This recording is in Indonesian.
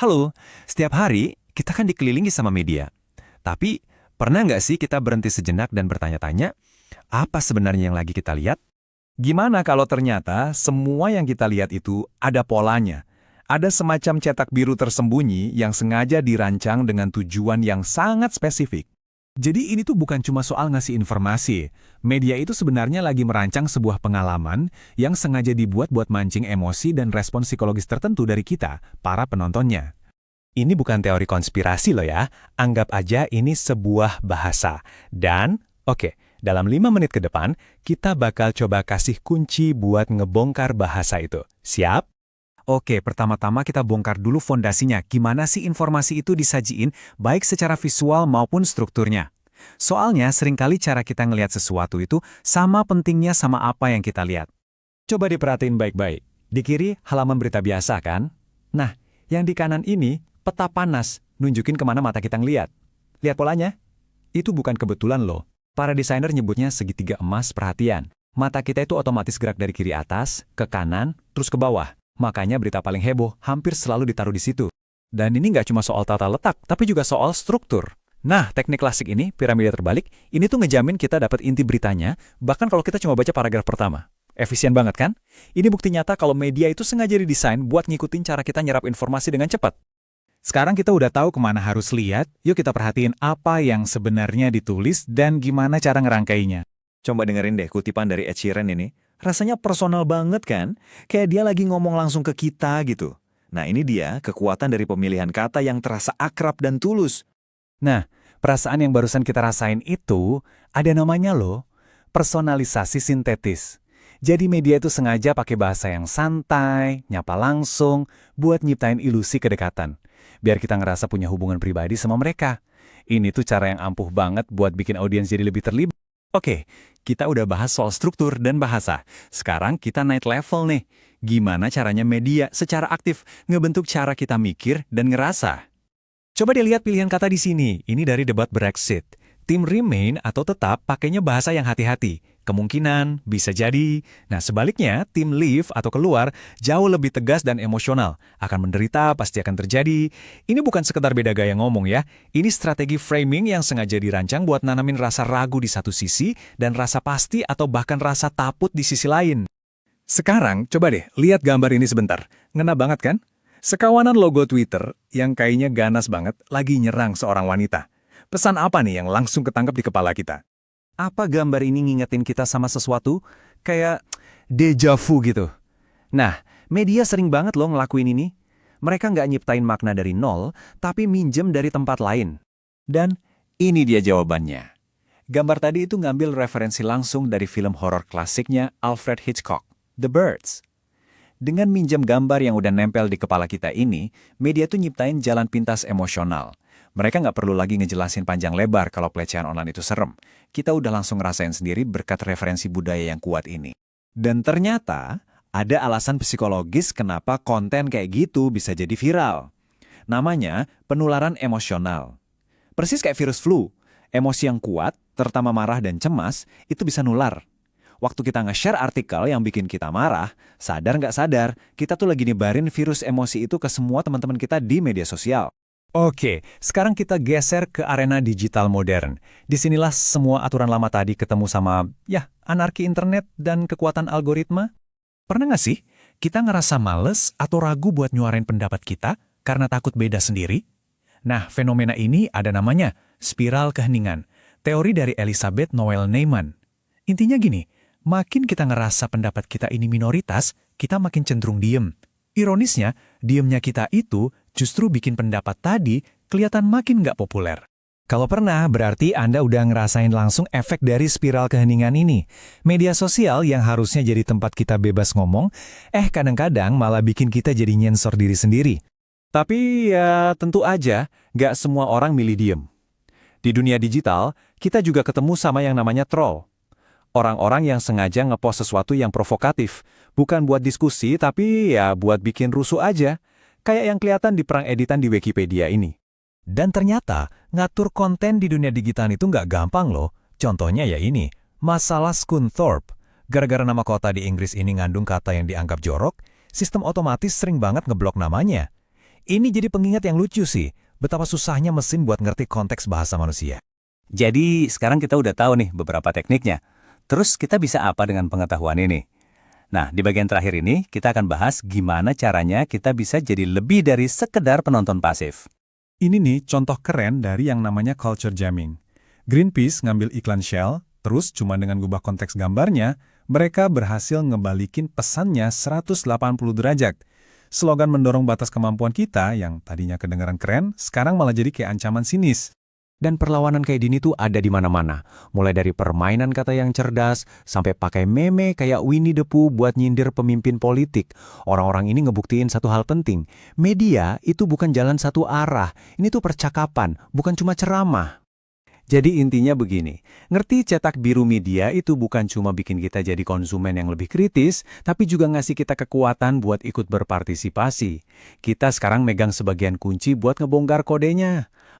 Halo, setiap hari kita kan dikelilingi sama media. Tapi, pernah nggak sih kita berhenti sejenak dan bertanya-tanya, apa sebenarnya yang lagi kita lihat? Gimana kalau ternyata semua yang kita lihat itu ada polanya? Ada semacam cetak biru tersembunyi yang sengaja dirancang dengan tujuan yang sangat spesifik. Jadi ini tuh bukan cuma soal ngasih informasi. Media itu sebenarnya lagi merancang sebuah pengalaman yang sengaja dibuat buat mancing emosi dan respons psikologis tertentu dari kita, para penontonnya. Ini bukan teori konspirasi loh ya, anggap aja ini sebuah bahasa. Dan, oke, dalam 5 menit ke depan, kita bakal coba kasih kunci buat ngebongkar bahasa itu. Siap? Oke, pertama-tama kita bongkar dulu fondasinya. Gimana sih informasi itu disajiin, baik secara visual maupun strukturnya. Soalnya, seringkali cara kita ngelihat sesuatu itu sama pentingnya sama apa yang kita lihat. Coba diperhatiin baik-baik. Di kiri, halaman berita biasa kan? Nah, yang di kanan ini, peta panas, nunjukin kemana mata kita ngeliat. Lihat polanya? Itu bukan kebetulan loh. Para desainer nyebutnya segitiga emas perhatian. Mata kita itu otomatis gerak dari kiri atas, ke kanan, terus ke bawah. Makanya berita paling heboh hampir selalu ditaruh di situ. Dan ini nggak cuma soal tata letak, tapi juga soal struktur. Nah, teknik klasik ini, piramida terbalik, ini tuh ngejamin kita dapat inti beritanya, bahkan kalau kita cuma baca paragraf pertama. Efisien banget kan? Ini bukti nyata kalau media itu sengaja didesain buat ngikutin cara kita nyerap informasi dengan cepat. Sekarang kita udah tahu kemana harus lihat, yuk kita perhatiin apa yang sebenarnya ditulis dan gimana cara ngerangkainya. Coba dengerin deh kutipan dari Ed Sheeran ini. Rasanya personal banget kan? Kayak dia lagi ngomong langsung ke kita gitu. Nah ini dia kekuatan dari pemilihan kata yang terasa akrab dan tulus. Nah, perasaan yang barusan kita rasain itu ada namanya loh, personalisasi sintetis. Jadi media itu sengaja pakai bahasa yang santai, nyapa langsung, buat nyiptain ilusi kedekatan. Biar kita ngerasa punya hubungan pribadi sama mereka. Ini tuh cara yang ampuh banget buat bikin audiens jadi lebih terlibat. Oke, kita udah bahas soal struktur dan bahasa. Sekarang kita naik level nih. Gimana caranya media secara aktif ngebentuk cara kita mikir dan ngerasa? Coba dilihat pilihan kata di sini. Ini dari debat Brexit. Tim remain atau tetap pakainya bahasa yang hati-hati. Kemungkinan, bisa jadi. Nah sebaliknya, tim leave atau keluar jauh lebih tegas dan emosional. Akan menderita, pasti akan terjadi. Ini bukan sekedar beda gaya ngomong ya. Ini strategi framing yang sengaja dirancang buat nanamin rasa ragu di satu sisi dan rasa pasti atau bahkan rasa takut di sisi lain. Sekarang, coba deh, lihat gambar ini sebentar. Ngena banget kan? Sekawanan logo Twitter yang kayaknya ganas banget lagi nyerang seorang wanita. Pesan apa nih yang langsung ketangkep di kepala kita? Apa gambar ini ngingetin kita sama sesuatu? Kayak deja vu gitu. Nah, media sering banget loh ngelakuin ini. Mereka nggak nyiptain makna dari nol, tapi minjem dari tempat lain. Dan ini dia jawabannya. Gambar tadi itu ngambil referensi langsung dari film horor klasiknya Alfred Hitchcock, The Birds. Dengan minjem gambar yang udah nempel di kepala kita ini, media tuh nyiptain jalan pintas emosional. Mereka nggak perlu lagi ngejelasin panjang lebar kalau pelecehan online itu serem. Kita udah langsung ngerasain sendiri berkat referensi budaya yang kuat ini. Dan ternyata, ada alasan psikologis kenapa konten kayak gitu bisa jadi viral. Namanya penularan emosional. Persis kayak virus flu. Emosi yang kuat, terutama marah dan cemas, itu bisa nular. Waktu kita nge-share artikel yang bikin kita marah, sadar nggak sadar, kita tuh lagi nyebarin virus emosi itu ke semua teman-teman kita di media sosial. Oke, sekarang kita geser ke arena digital modern. Disinilah semua aturan lama tadi ketemu sama, anarki internet dan kekuatan algoritma. Pernah nggak sih kita ngerasa males atau ragu buat nyuarain pendapat kita karena takut beda sendiri? Nah, fenomena ini ada namanya spiral keheningan, teori dari Elizabeth Noel Neyman. Intinya gini, makin kita ngerasa pendapat kita ini minoritas, kita makin cenderung diem. Ironisnya, diemnya kita itu justru bikin pendapat tadi kelihatan makin nggak populer. Kalau pernah, berarti Anda udah ngerasain langsung efek dari spiral keheningan ini. Media sosial yang harusnya jadi tempat kita bebas ngomong, kadang-kadang malah bikin kita jadi nyensor diri sendiri. Tapi ya tentu aja, nggak semua orang milih diem. Di dunia digital, kita juga ketemu sama yang namanya troll. Orang-orang yang sengaja ngepost sesuatu yang provokatif. Bukan buat diskusi, tapi ya buat bikin rusuh aja. Kayak yang kelihatan di perang editan di Wikipedia ini. Dan ternyata, ngatur konten di dunia digital itu nggak gampang loh. Contohnya ya ini, masalah Scunthorpe. Gara-gara nama kota di Inggris ini ngandung kata yang dianggap jorok, sistem otomatis sering banget ngeblok namanya. Ini jadi pengingat yang lucu sih, betapa susahnya mesin buat ngerti konteks bahasa manusia. Jadi sekarang kita udah tahu nih beberapa tekniknya. Terus kita bisa apa dengan pengetahuan ini? Nah, di bagian terakhir ini kita akan bahas gimana caranya kita bisa jadi lebih dari sekedar penonton pasif. Ini nih contoh keren dari yang namanya culture jamming. Greenpeace ngambil iklan Shell, terus cuma dengan ngubah konteks gambarnya, mereka berhasil ngebalikin pesannya 180 derajat. Slogan mendorong batas kemampuan kita yang tadinya kedengaran keren, sekarang malah jadi kayak ancaman sinis. Dan perlawanan kayak gini tuh ada di mana-mana. Mulai dari permainan kata yang cerdas, sampai pakai meme kayak Winnie the Pooh buat nyindir pemimpin politik. Orang-orang ini ngebuktiin satu hal penting. Media itu bukan jalan satu arah. Ini tuh percakapan, bukan cuma ceramah. Jadi intinya begini, ngerti cetak biru media itu bukan cuma bikin kita jadi konsumen yang lebih kritis, tapi juga ngasih kita kekuatan buat ikut berpartisipasi. Kita sekarang megang sebagian kunci buat ngebongkar kodenya.